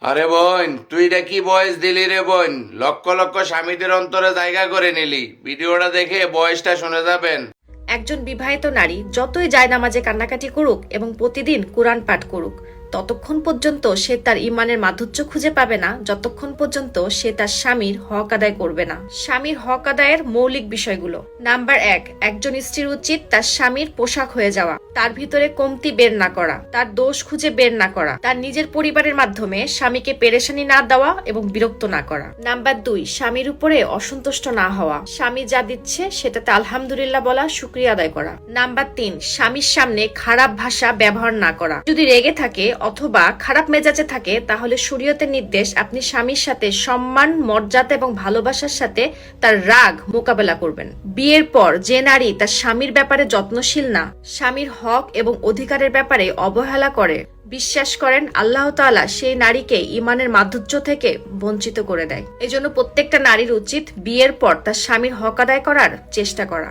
আরে বোন, তুই এটা কি বয়স দিলি রে বোন? লক্ষ লক্ষ স্বামীদের অন্তরে জায়গা করে নিলি। ভিডিওটা দেখে বয়সটা শুনে যাবেন। একজন বিবাহিত নারী যতই জায়নামাজে কান্নাকাটি করুক এবং প্রতিদিন কোরআন পাঠ করুক, ততক্ষণ পর্যন্ত সে তার ইমানের মাধুর্য খুঁজে পাবে না যতক্ষণ পর্যন্ত সে তার স্বামীর হক আদায় করবে না। স্বামীর হক আদায়ের মৌলিক বিষয়গুলো। নাম্বার 1, একজন স্ত্রীর উচিত তার স্বামীর পোশাক হয়ে যাওয়া, তার ভিতরে কমতি বের না করা, তার দোষ খুঁজে বের না করা, তার নিজের পরিবারের মাধ্যমে স্বামীকে পেরেশানি না দেওয়া এবং বিরক্ত না করা। নাম্বার 2, স্বামীর উপরে অসন্তুষ্ট না হওয়া, স্বামী যা দিচ্ছে সেটাতে আলহামদুলিল্লাহ বলা, শুকরিয়া আদায় করা। নাম্বার 3, স্বামীর সামনে খারাপ ভাষা ব্যবহার না করা। যদি রেগে থাকে অথবা খারাপ মেজাজে থাকে তাহলে শরীয়তের নির্দেশ আপনি স্বামীর সাথে সম্মান, মর্যাদা এবং ভালোবাসার সাথে তার রাগ মোকাবেলা করবেন। বিয়ের পর যে নারী তার স্বামীর ব্যাপারে যত্নশীল না, স্বামীর হক এবং অধিকারের ব্যাপারে অবহেলা করে, বিশ্বাস করেন আল্লাহ তাআলা সেই নারীকে ইমানের মাধুর্য থেকে বঞ্চিত করে দেয়। এজন্য প্রত্যেকটা নারীর উচিত বিয়ের পর তার স্বামীর হক আদায় করার চেষ্টা করা।